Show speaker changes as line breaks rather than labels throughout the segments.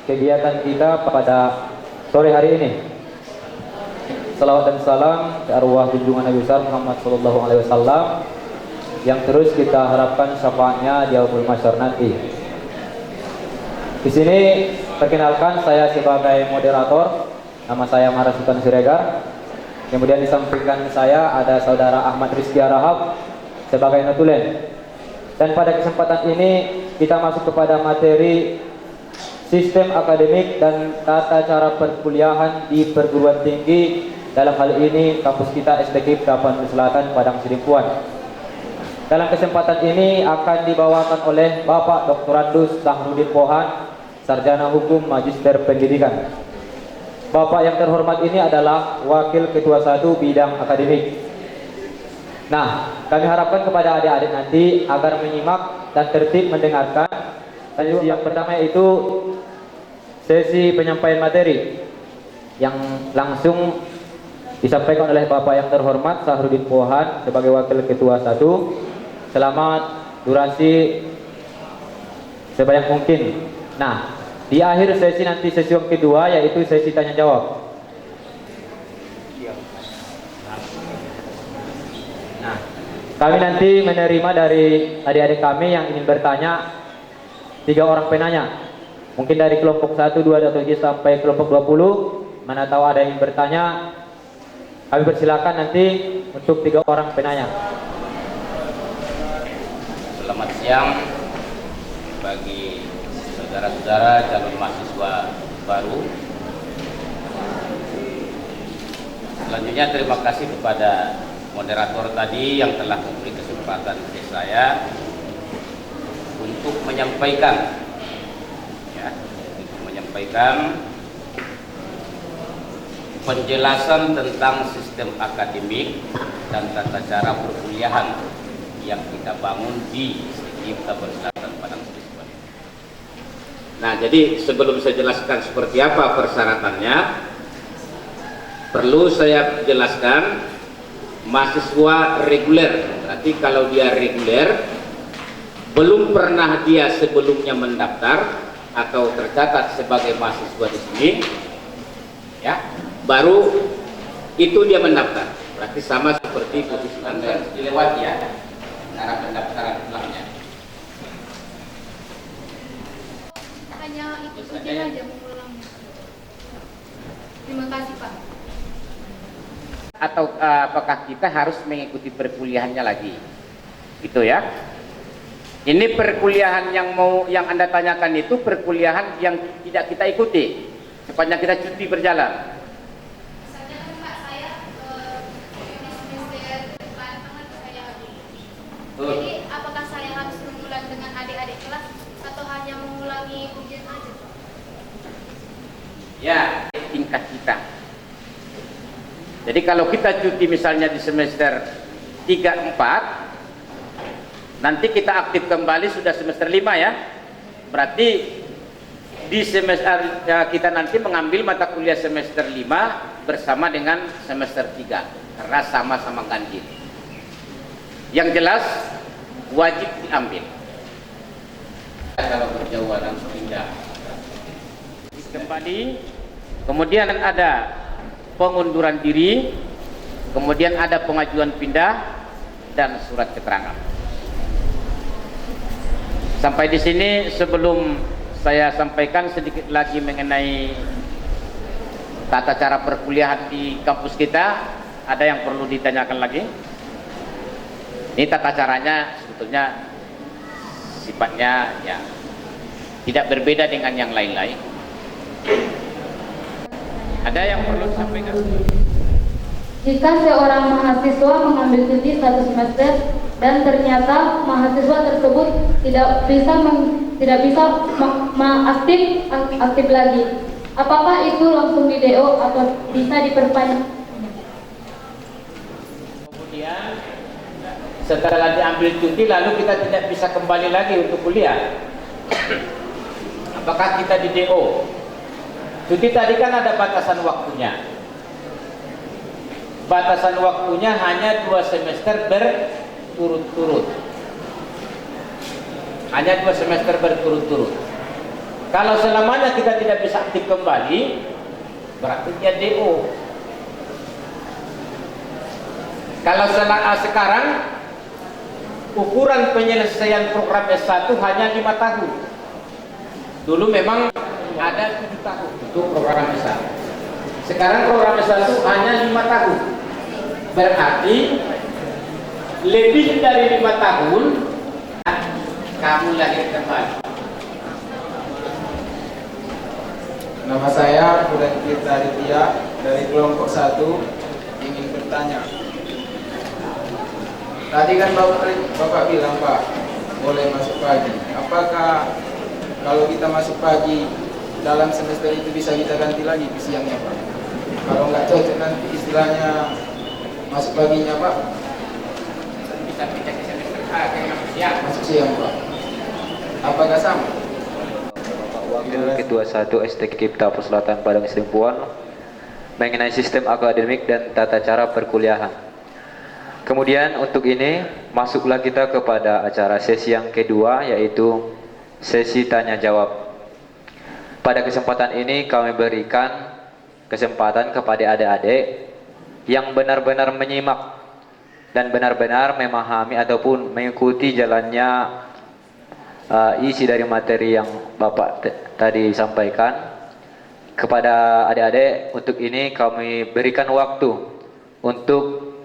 kegiatan kita pada sore hari ini. Salawat dan salam ke arwah junjungan Nabi besar Muhammad sallallahu alaihi wasallam yang terus kita harapkan syafaatnya di yaumul mahsyar nanti. Di sini perkenalkan, saya sebagai moderator, nama saya Mahara Sultan Siregar. Kemudian di samping saya ada saudara Ahmad Rizky Arahab sebagai notulen. Dan pada kesempatan ini kita masuk kepada materi sistem akademik dan tata cara perkuliahan di perguruan tinggi, dalam hal ini kampus kita STKIP Kapan Selatan Padang Sidimpuan. Dalam kesempatan ini akan dibawakan oleh Bapak Dr. Andus Sahrudin Pohan, Sarjana Hukum Magister Pendidikan. Bapak yang terhormat ini adalah Wakil Ketua 1 Bidang Akademik. Nah, kami harapkan kepada adik-adik nanti agar menyimak dan tertib mendengarkan. Sesi yang pertama yaitu sesi penyampaian materi yang langsung disampaikan oleh Bapak yang terhormat Sahrudin Pohan sebagai Wakil Ketua 1 selama durasi sebanyak mungkin. Nah, di akhir sesi nanti sesi yang kedua yaitu sesi tanya jawab. Nah, kami nanti menerima dari adik-adik kami yang ingin bertanya 3 orang penanya. Mungkin dari kelompok 1, 2 atau 3 sampai kelompok 20. Mana tahu ada yang bertanya, kami persilakan nanti untuk 3 orang penanya.
Selamat siang bagi saudara-saudara calon mahasiswa baru. Selanjutnya terima kasih kepada moderator tadi yang telah memberi kesempatan ke saya untuk menyampaikan penjelasan tentang sistem akademik dan tata cara perkuliahan yang kita bangun di STKIP Kapan Selatan Padang Sidimpuan. Nah, jadi sebelum saya jelaskan seperti apa persyaratannya, perlu saya jelaskan mahasiswa reguler. Berarti kalau dia reguler, belum pernah dia sebelumnya mendaftar atau tercatat sebagai mahasiswa di sini, ya, baru itu dia mendaftar. Berarti sama seperti posisi Anda yang dilewati ya, cara pendaftaran ulangnya.
Hanya ikutin aja mengulangnya. Terima kasih Pak.
Atau apakah kita harus mengikuti perkuliahannya lagi, gitu ya? Ini perkuliahan yang Anda tanyakan itu perkuliahan yang tidak kita ikuti sepanjang kita cuti berjalan.
Misalnya kan Pak, saya di semester depan saya habis. Jadi apakah saya harus mengulang dengan adik-adik kelas atau hanya mengulangi ujian aja Pak?
Ya, tingkat kita. Jadi kalau kita cuti misalnya di semester 3-4, nanti kita aktif kembali sudah semester 5 ya. Berarti di semester kita nanti mengambil mata kuliah semester 5 bersama dengan semester 3 karena sama-sama ganjil. Yang jelas wajib diambil. Kalau berjauhan langsung pindah. Kembali, kemudian ada pengunduran diri, kemudian ada pengajuan pindah dan surat keterangan. Sampai di sini sebelum saya sampaikan sedikit lagi mengenai tata cara perkuliahan di kampus kita, ada yang perlu ditanyakan lagi? Ini tata caranya sebetulnya sifatnya ya tidak berbeda dengan yang lain-lain. Ada yang perlu disampaikan?
Jika seorang mahasiswa mengambil cuti 1 semester dan ternyata mahasiswa tersebut tidak bisa aktif lagi, apakah itu langsung di DO atau bisa diperpanjang?
Kemudian setelah diambil cuti lalu kita tidak bisa kembali lagi untuk kuliah, apakah kita di DO? Cuti tadi kan ada batasan waktunya. Batasan waktunya hanya 2 semester berturut-turut. Hanya 2 semester berturut-turut. Kalau selamanya kita tidak bisa aktif kembali, berarti dia DO. Kalau sekarang ukuran penyelesaian program S1 hanya 5 tahun. Dulu memang ada 7 tahun untuk program S1. Sekarang program S1 hanya 5 tahun. Berarti lebih dari 5 tahun kamu lahir kembali.
Nama saya Bulan Tirta Aditya dari kelompok 1, ingin bertanya. Tadi kan Bapak bilang Pak, boleh masuk pagi. Apakah kalau kita masuk pagi dalam semester itu bisa kita ganti lagi ke siangnya Pak? Kalau nggak cocok nanti istilahnya masuk paginya Pak,
Bisa pindah ke semester A dengan siang.
masuk siang Pak. Apakah sama?
Wakil Ketua 1 STK Kipta Selatan Padang Sidempuan mengenai sistem akademik dan tata cara perkuliahan. Kemudian untuk ini masuklah kita kepada acara sesi yang kedua, yaitu sesi tanya jawab. Pada kesempatan ini kami berikan kesempatan kepada adik-adik yang benar-benar menyimak dan benar-benar memahami ataupun mengikuti jalannya isi dari materi yang Bapak tadi sampaikan. Kepada adik-adik untuk ini kami berikan waktu untuk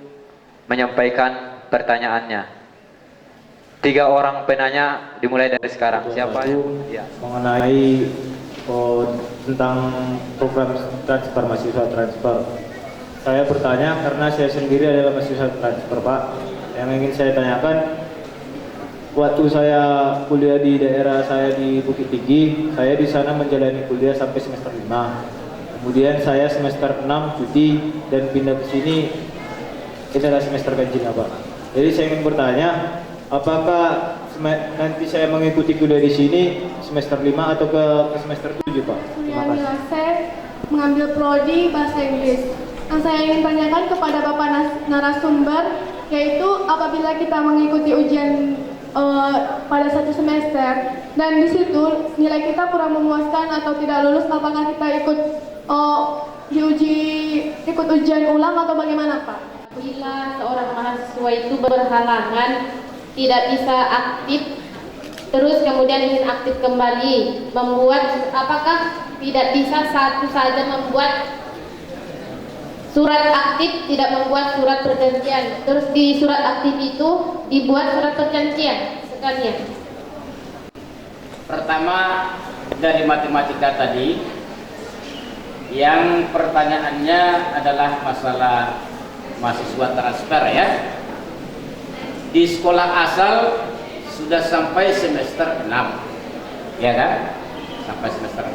menyampaikan pertanyaannya. 3 orang penanya dimulai dari sekarang. Siapa? Ya.
Mengenai tentang program transfer mahasiswa transfer. Saya bertanya karena saya sendiri adalah mahasiswa transfer Pak. Yang ingin saya tanyakan, waktu saya kuliah di daerah saya di Bukit Tinggi, saya di sana menjalani kuliah sampai semester 5. Kemudian saya semester 6 cuti dan pindah ke sini. Ini adalah semester ganjil Pak. Jadi saya ingin bertanya, apakah nanti saya mengikuti kuliah di sini semester 5 atau ke semester 7 Pak? Terima kasih.
Saya mengambil prodi bahasa Inggris. Yang saya ingin tanyakan kepada Bapak narasumber, yaitu apabila kita mengikuti ujian pada 1 semester dan di situ nilai kita kurang memuaskan atau tidak lulus, apakah kita ikut ujian ulang atau bagaimana Pak?
Bila seorang mahasiswa itu berhalangan, tidak bisa aktif, terus kemudian ingin aktif kembali, apakah tidak bisa satu saja membuat surat aktif, tidak membuat surat perjanjian, terus di surat aktif itu dibuat surat perjanjian sekalian?
Pertama, dari matematika tadi, yang pertanyaannya adalah masalah mahasiswa transfer ya. Di sekolah asal sudah sampai semester 6, ya kan? Sampai semester 6.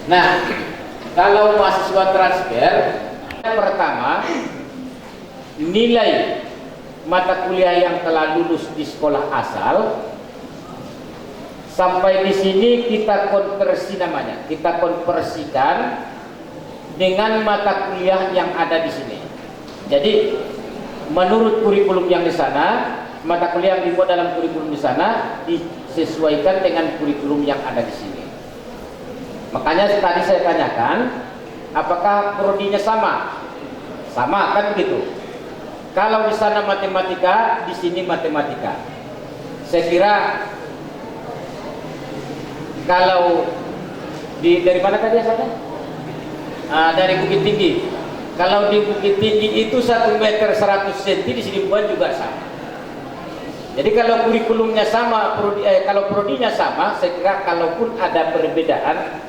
Nah, kalau mahasiswa transfer, pertama nilai mata kuliah yang telah lulus di sekolah asal sampai di sini kita konversi namanya, kita konversikan dengan mata kuliah yang ada di sini. Jadi menurut kurikulum yang di sana, mata kuliah yang dibuat dalam kurikulum di sana disesuaikan dengan kurikulum yang ada di sini. Makanya tadi saya tanyakan, apakah prodinya sama? Sama kan begitu. Kalau di sana matematika, di sini matematika. Saya kira kalau dari mana tadi asalnya? Dari Bukit Tinggi. Kalau di Bukit Tinggi itu 1 meter 100 cm, di sini juga sama. Jadi kalau kurikulumnya sama, kalau prodinya sama, saya kira kalaupun ada perbedaan,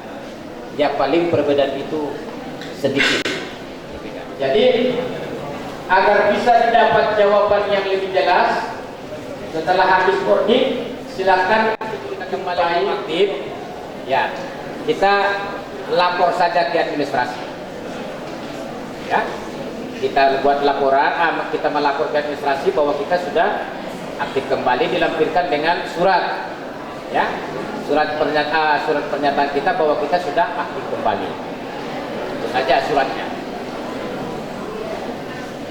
ya paling perbedaan itu sedikit. Jadi agar bisa didapat jawaban yang lebih jelas setelah habis prodi, silakan kita kembali aktif. Ya, kita lapor saja ke administrasi. Ya, kita buat laporan, kita melapor ke administrasi bahwa kita sudah aktif kembali, dilampirkan dengan surat. Ya, surat pernyataan kita bahwa kita sudah aktif kembali. Itu saja suratnya.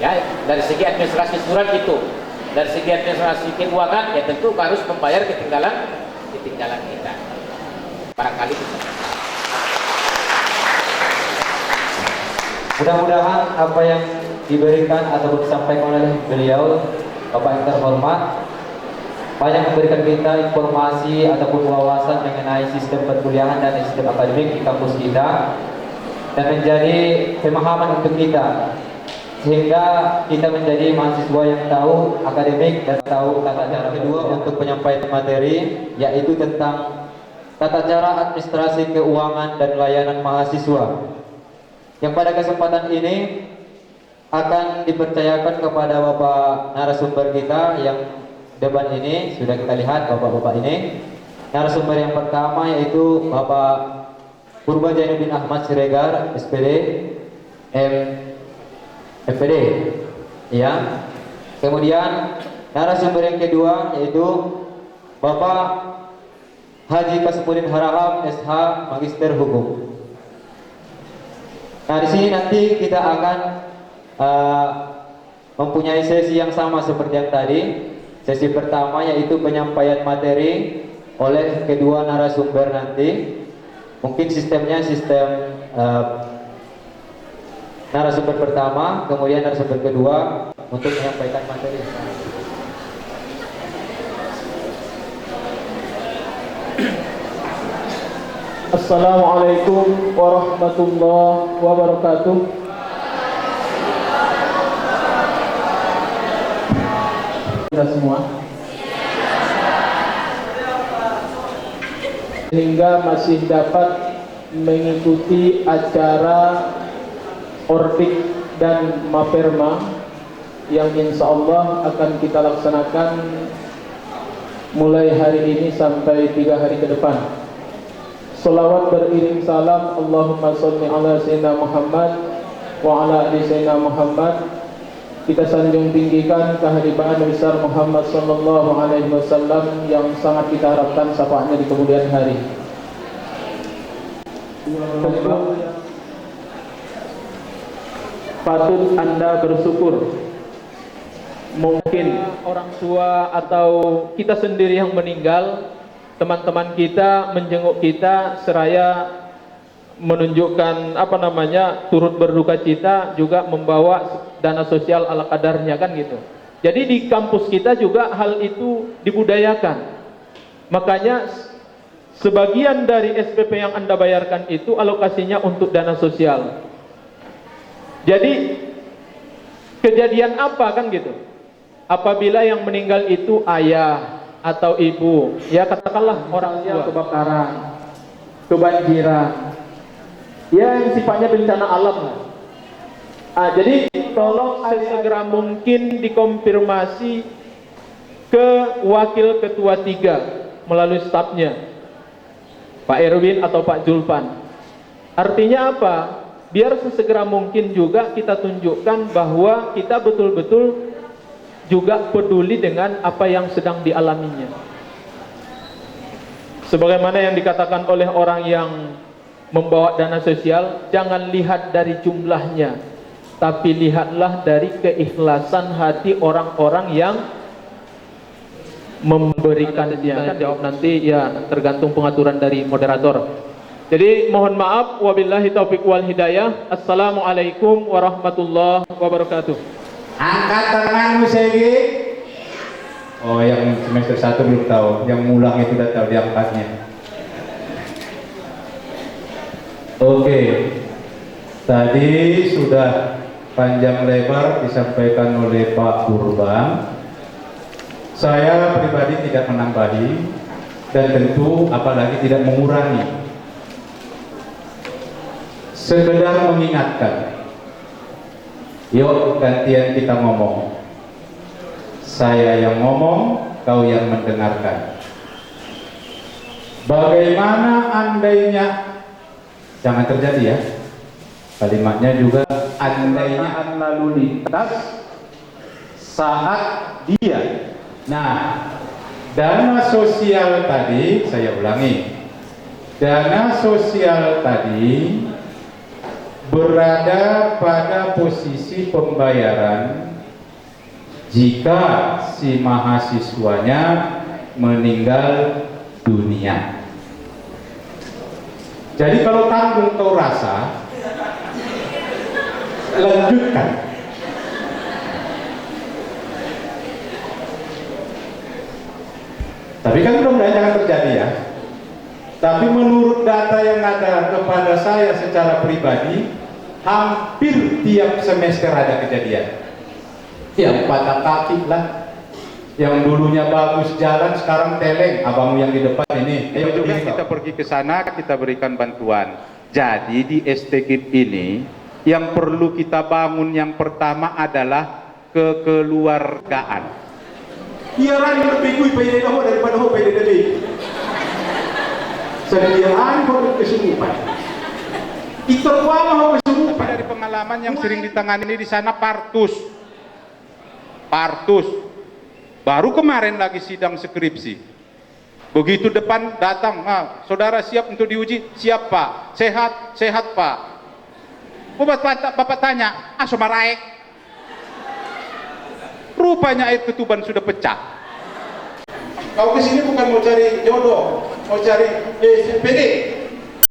Ya, dari segi administrasi surat itu. Dari segi administrasi keuangan, ya tentu harus membayar ketinggalan ketinggalan kita. Barangkali bisa.
Mudah-mudahan apa yang diberikan ataupun disampaikan oleh beliau, Bapak yang terhormat, banyak memberikan kita informasi ataupun wawasan mengenai sistem perkuliahan dan sistem akademik di kampus kita, dan menjadi pemahaman untuk kita, sehingga kita menjadi mahasiswa yang tahu akademik dan tahu tata cara. Kedua, untuk penyampaian materi, yaitu tentang tata cara administrasi keuangan dan layanan mahasiswa, yang pada kesempatan ini akan dipercayakan kepada Bapak narasumber kita yang depan ini. Sudah kita lihat Bapak-bapak ini. Narasumber yang pertama yaitu Bapak Purba Jainuddin Ahmad Siregar, SPD, FPD, ya. Kemudian narasumber yang kedua yaitu Bapak Haji Kasmudin Harahap, SH, Magister Hukum. Nah, di sini nanti kita akan mempunyai sesi yang sama seperti yang tadi. Sesi pertama yaitu penyampaian materi oleh kedua narasumber nanti. Mungkin sistemnya sistem narasumber pertama, kemudian narasumber kedua untuk menyampaikan materi.
Assalamualaikum warahmatullahi wabarakatuh. Kita semua sehingga masih dapat mengikuti acara Ordik dan Maperma yang insya Allah akan kita laksanakan mulai hari ini sampai 3 hari ke depan. Salawat beriring salam, Allahumma sholli ala Sayyidina Muhammad wa ala ali Sayyidina Muhammad. Kita sanjung tinggikan kehadiran besar Muhammad sallallahu alaihi wasallam yang sangat kita harapkan syafaatnya di kemudian hari. Patut Anda bersyukur. Mungkin orang tua atau kita sendiri yang meninggal, teman-teman kita menjenguk kita seraya menunjukkan turut berduka cita, juga membawa dana sosial ala kadarnya, kan gitu. Jadi di kampus kita juga hal itu dibudayakan. Makanya sebagian dari SPP yang Anda bayarkan itu alokasinya untuk dana sosial. Jadi kejadian apa, kan gitu, apabila yang meninggal itu ayah atau ibu, ya katakanlah orang tua kebakaran, kebanjiran, ya yang sifatnya bencana alam. Jadi tolong segera mungkin dikonfirmasi ke wakil ketua 3 melalui stafnya, Pak Erwin atau Pak Julpan. Artinya apa? Biar sesegera mungkin juga kita tunjukkan bahwa kita betul-betul juga peduli dengan apa yang sedang dialaminya. Sebagaimana yang dikatakan oleh orang yang membawa dana sosial, jangan lihat dari jumlahnya, tapi lihatlah dari keikhlasan hati orang-orang yang memberikannya. Kan jawab nanti ya tergantung pengaturan dari moderator. Jadi mohon maaf, wabillahi taufiq wal hidayah. Assalamualaikum warahmatullahi wabarakatuh.
Angkat tanganmu Segi. Oh, yang semester 1 belum tahu, yang ngulang itu udah tahu diangkatnya. Oke, tadi sudah panjang lebar disampaikan oleh Pak Purba. Saya pribadi tidak menambahi dan tentu apalagi tidak mengurangi. Sekedar mengingatkan. Yuk gantian kita ngomong. Saya yang ngomong, kau yang mendengarkan. Bagaimana andainya, jangan terjadi ya, kalimatnya juga andainya lalu lintas saat dia. Nah, dana sosial tadi, saya ulangi, dana sosial tadi berada pada posisi pembayaran jika si mahasiswanya meninggal dunia. skripsinya. Jadi kalau tanggung kau rasa, lanjutkan. Tapi kan mudah-mudahan jangan terjadi ya. Tapi menurut data yang ada kepada saya secara pribadi, hampir tiap semester ada kejadian. Yang patah kaki lah, yang dulunya bagus jalan sekarang teleng. Abangmu yang di depan ini, ayo juga kita pergi ke sana, kita berikan bantuan. Jadi di STGIP ini yang perlu kita bangun yang pertama adalah kekeluargaan. Biaran lebih gue payah dah daripada ho payah lebih. Sediaan ho kesurupan. Itu kuama ho kesurupan. Dari pengalaman yang sering ditangani di sana Partus. Baru kemarin lagi sidang skripsi. Begitu depan datang, saudara siap untuk diuji? Siap Pak. Sehat Pak. Bapak tanya, somaraek. Rupanya air ketuban sudah pecah. Kau kesini bukan mau cari jodoh, mau cari SPD.